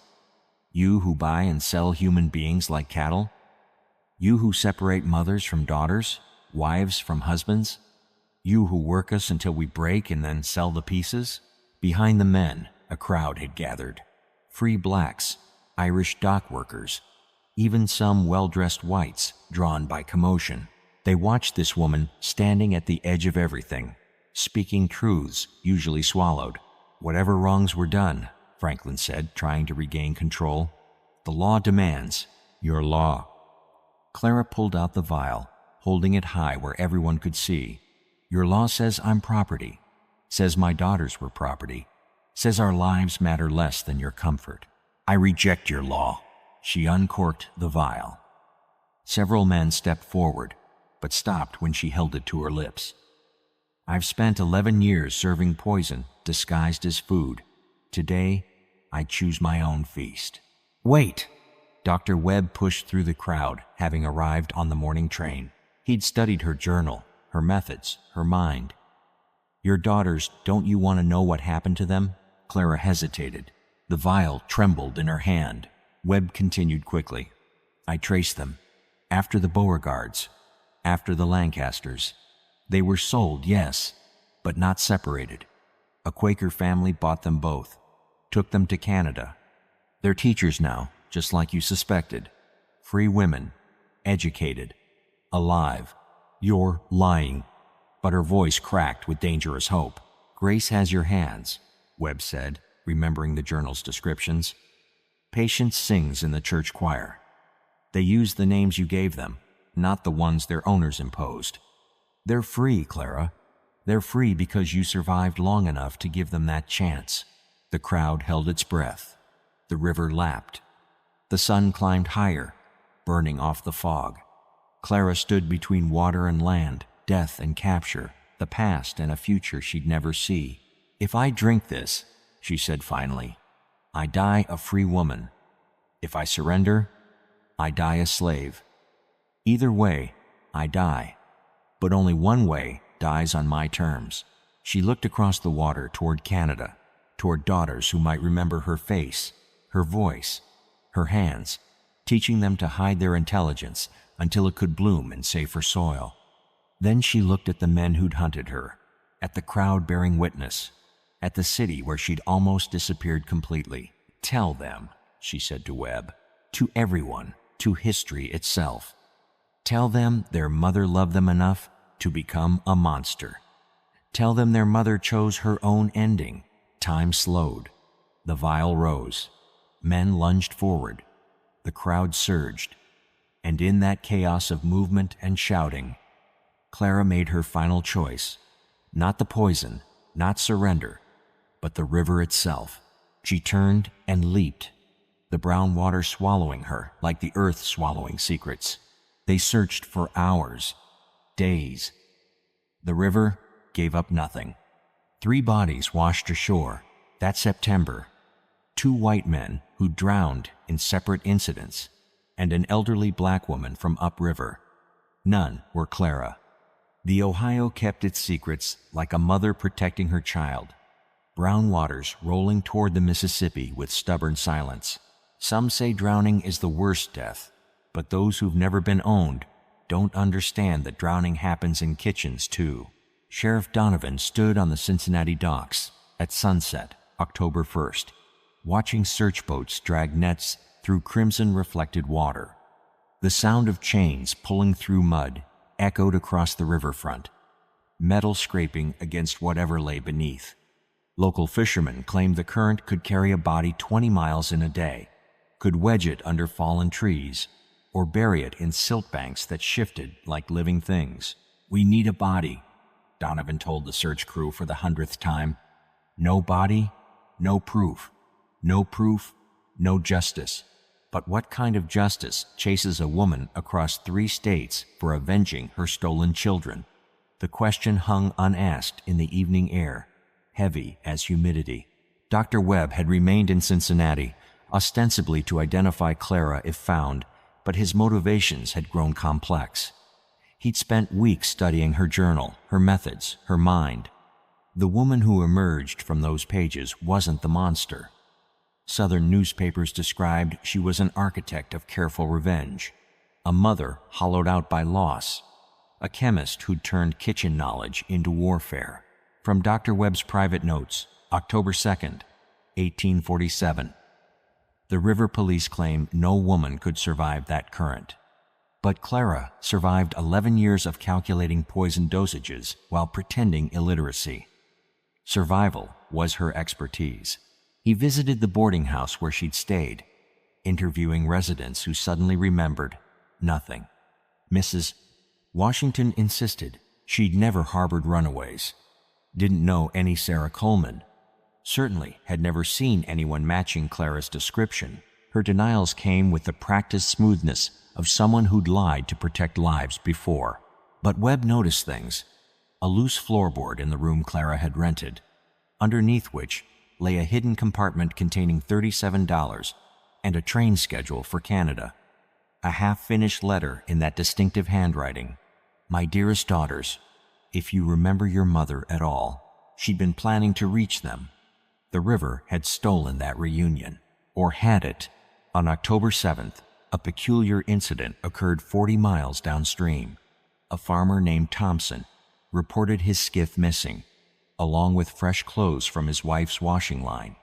You who buy and sell human beings like cattle? You who separate mothers from daughters, wives from husbands? You who work us until we break and then sell the pieces?" Behind the men, a crowd had gathered. Free blacks, Irish dock workers, even some well-dressed whites drawn by commotion. They watched this woman standing at the edge of everything, speaking truths usually swallowed. "Whatever wrongs were done," Franklin said, trying to regain control, "the law demands your law." Clara pulled out the vial, holding it high where everyone could see. "Your law says I'm property, says my daughters were property, says our lives matter less than your comfort. I reject your law." She uncorked the vial. Several men stepped forward, but stopped when she held it to her lips. "I've spent 11 years serving poison disguised as food. Today, I choose my own feast." "Wait!" Dr. Webb pushed through the crowd, having arrived on the morning train. He'd studied her journal, her methods, her mind. "Your daughters, don't you want to know what happened to them?" Clara hesitated. The vial trembled in her hand. Webb continued quickly. "I traced them. After the Beauregards, after the Lancasters. They were sold, yes, but not separated. A Quaker family bought them both, took them to Canada. They're teachers now, just like you suspected. Free women, educated, alive. You're lying." But her voice cracked with dangerous hope. "Grace has your hands," Webb said, remembering the journal's descriptions. "Patience sings in the church choir. They use the names you gave them, not the ones their owners imposed. They're free, Clara. They're free because you survived long enough to give them that chance." The crowd held its breath. The river lapped. The sun climbed higher, burning off the fog. Clara stood between water and land, death and capture, the past and a future she'd never see. "If I drink this," she said finally, "I die a free woman. If I surrender, I die a slave. Either way, I die. But only one way dies on my terms." She looked across the water toward Canada, toward daughters who might remember her face, her voice, her hands, teaching them to hide their intelligence until it could bloom in safer soil. Then she looked at the men who'd hunted her, at the crowd bearing witness, at the city where she'd almost disappeared completely. "Tell them," she said to Webb, "to everyone, to history itself. Tell them their mother loved them enough to become a monster. Tell them their mother chose her own ending. Time slowed. The vial rose. Men lunged forward. The crowd surged. And in that chaos of movement and shouting, Clara made her final choice. Not the poison, not surrender, but the river itself. She turned and leaped, the brown water swallowing her like the earth swallowing secrets. They searched for hours, days. The river gave up nothing. 3 bodies washed ashore that September. 2 white men who drowned in separate incidents, and an elderly black woman from upriver. None were Clara. The Ohio kept its secrets like a mother protecting her child. Brown waters rolling toward the Mississippi with stubborn silence. Some say drowning is the worst death, but those who've never been owned don't understand that drowning happens in kitchens too. Sheriff Donovan stood on the Cincinnati docks at sunset, October 1st, watching search boats drag nets through crimson-reflected water. The sound of chains pulling through mud echoed across the riverfront, metal scraping against whatever lay beneath. Local fishermen claimed the current could carry a body 20 miles in a day, could wedge it under fallen trees, or bury it in silt banks that shifted like living things. "We need a body," Donovan told the search crew for the 100th time. "No body, no proof. No proof, no justice." But what kind of justice chases a woman across 3 states for avenging her stolen children? The question hung unasked in the evening air, heavy as humidity. Dr. Webb had remained in Cincinnati, ostensibly to identify Clara if found, but his motivations had grown complex. He'd spent weeks studying her journal, her methods, her mind. The woman who emerged from those pages wasn't the monster. Southern newspapers described she was an architect of careful revenge, a mother hollowed out by loss, a chemist who'd turned kitchen knowledge into warfare. From Dr. Webb's private notes, October 2nd, 1847. The river police claim no woman could survive that current. But Clara survived 11 years of calculating poison dosages while pretending illiteracy. Survival was her expertise. He visited the boarding house where she'd stayed, interviewing residents who suddenly remembered nothing. Mrs. Washington insisted she'd never harbored runaways, didn't know any Sarah Coleman, certainly had never seen anyone matching Clara's description. Her denials came with the practiced smoothness of someone who'd lied to protect lives before. But Webb noticed things. A loose floorboard in the room Clara had rented, underneath which lay a hidden compartment containing $37 and a train schedule for Canada. A half-finished letter in that distinctive handwriting. "My dearest daughters, if you remember your mother at all." She'd been planning to reach them. The river had stolen that reunion, or had it. On October 7th, a peculiar incident occurred 40 miles downstream. A farmer named Thompson reported his skiff missing, along with fresh clothes from his wife's washing line.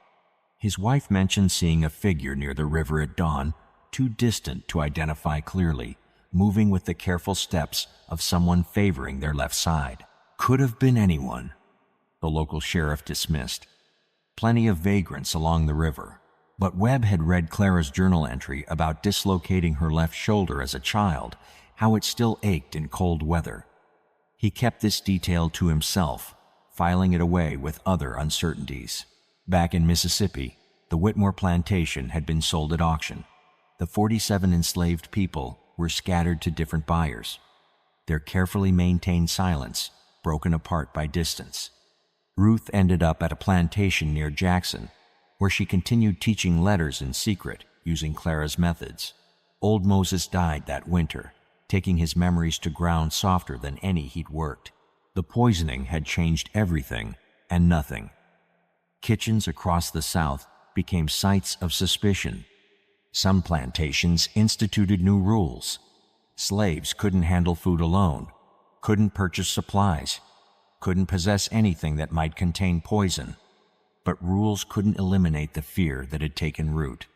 His wife mentioned seeing a figure near the river at dawn, too distant to identify clearly, moving with the careful steps of someone favoring their left side. Could have been anyone, the local sheriff dismissed. Plenty of vagrants along the river. But Webb had read Clara's journal entry about dislocating her left shoulder as a child, how it still ached in cold weather. He kept this detail to himself, filing it away with other uncertainties. Back in Mississippi, the Whitmore plantation had been sold at auction. The 47 enslaved people were scattered to different buyers. their carefully maintained silence broken apart by distance. Ruth ended up at a plantation near Jackson, where she continued teaching letters in secret using Clara's methods. Old Moses died that winter, taking his memories to ground softer than any he'd worked. The poisoning had changed everything and nothing. Kitchens across the South became sites of suspicion. Some plantations instituted new rules. Slaves couldn't handle food alone, couldn't purchase supplies, couldn't possess anything that might contain poison. But rules couldn't eliminate the fear that had taken root,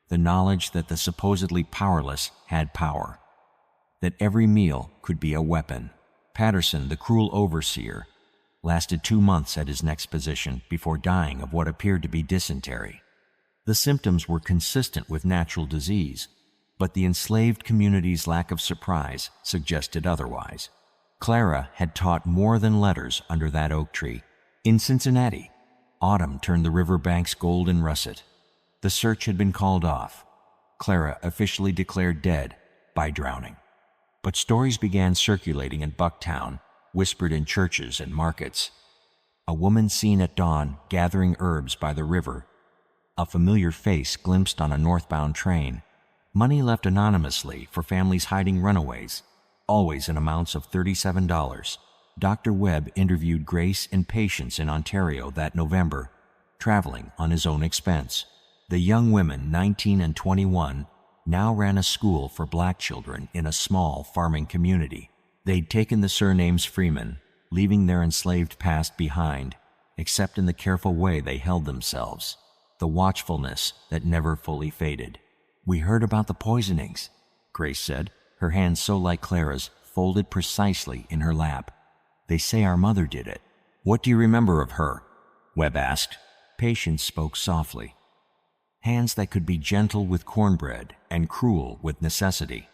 the knowledge that the supposedly powerless had power, that every meal could be a weapon. Patterson, the cruel overseer, lasted 2 months at his next position before dying of what appeared to be dysentery. The symptoms were consistent with natural disease, but the enslaved community's lack of surprise suggested otherwise. Clara had taught more than letters under that oak tree. In Cincinnati, autumn turned the riverbanks gold and russet. The search had been called off. Clara officially declared dead by drowning. But stories began circulating in Bucktown, whispered in churches and markets. A woman seen at dawn gathering herbs by the river. A familiar face glimpsed on a northbound train. Money left anonymously for families hiding runaways, always in amounts of $37. Dr. Webb interviewed Grace and patients in Ontario that November, traveling on his own expense. The young women, 19 and 21, now ran a school for black children in a small farming community. They'd taken the surnames Freeman, leaving their enslaved past behind, except in the careful way they held themselves, the watchfulness that never fully faded. "We heard about the poisonings," Grace said, her hands so like Clara's, folded precisely in her lap. "They say our mother did it." "What do you remember of her?" Webb asked. Patience spoke softly. Hands that could be gentle with cornbread and cruel with necessity.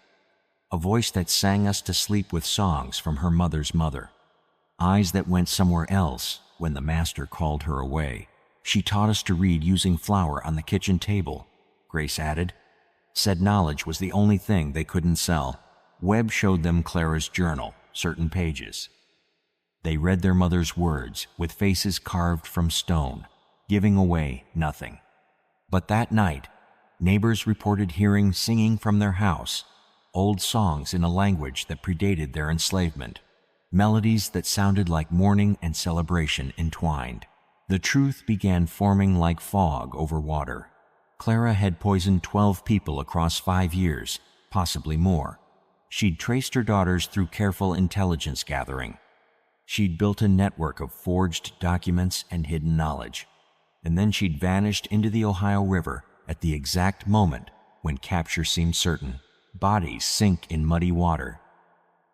A voice that sang us to sleep with songs from her mother's mother. Eyes that went somewhere else when the master called her away. "She taught us to read using flour on the kitchen table," Grace added. Said knowledge was the only thing they couldn't sell. Webb showed them Clara's journal, certain pages. They read their mother's words with faces carved from stone, giving away nothing. But that night, neighbors reported hearing singing from their house, old songs in a language that predated their enslavement, melodies that sounded like mourning and celebration entwined. The truth began forming like fog over water. Clara had poisoned 12 people across 5 years, possibly more. She'd traced her daughters through careful intelligence gathering. She'd built a network of forged documents and hidden knowledge. And then she'd vanished into the Ohio River at the exact moment when capture seemed certain. Bodies sink in muddy water.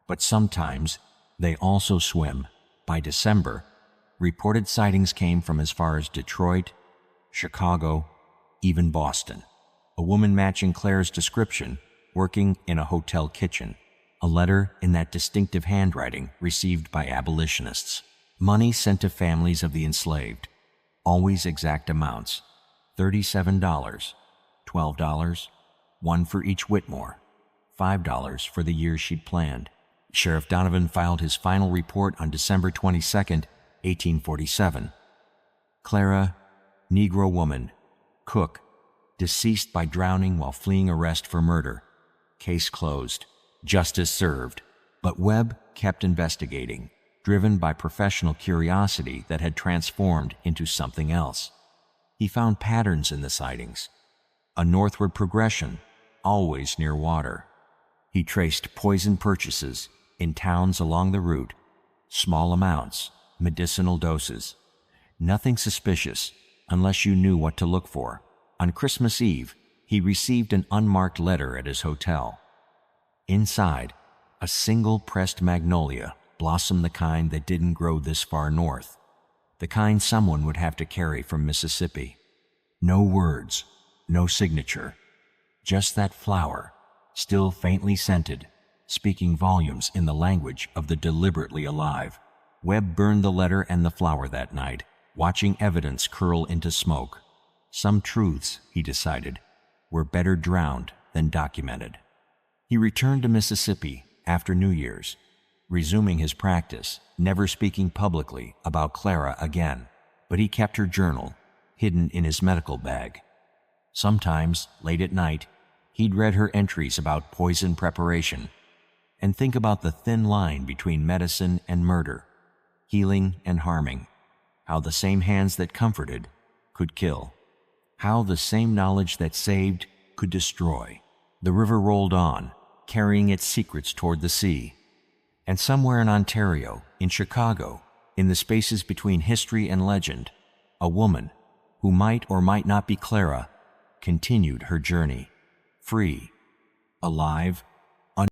But sometimes they also swim. By December, reported sightings came from as far as Detroit, Chicago, even Boston. A woman matching Clara's description, working in a hotel kitchen. A letter in that distinctive handwriting received by abolitionists. Money sent to families of the enslaved. Always exact amounts. $37, $12, one for each Whitmore, $5 for the year she'd planned. Sheriff Donovan filed his final report on December 22, 1847. Clara, Negro woman, cook, deceased by drowning while fleeing arrest for murder. Case closed. Justice served. But Webb kept investigating, driven by professional curiosity that had transformed into something else. He found patterns in the sightings, a northward progression, always near water. He traced poison purchases in towns along the route, small amounts, medicinal doses. Nothing suspicious unless you knew what to look for. On Christmas Eve, he received an unmarked letter at his hotel. Inside, a single pressed magnolia blossomed, the kind that didn't grow this far north, the kind someone would have to carry from Mississippi. No words, no signature, just that flower, still faintly scented, speaking volumes in the language of the deliberately alive. Webb burned the letter and the flower that night, watching evidence curl into smoke. Some truths, he decided, were better drowned than documented. He returned to Mississippi after New Year's, resuming his practice, never speaking publicly about Clara again. But he kept her journal, hidden in his medical bag. Sometimes, late at night, he'd read her entries about poison preparation and think about the thin line between medicine and murder, healing and harming, how the same hands that comforted could kill, how the same knowledge that saved could destroy. The river rolled on, carrying its secrets toward the sea. And somewhere in Ontario, in Chicago, in the spaces between history and legend, a woman, who might or might not be Clara, continued her journey, free, alive,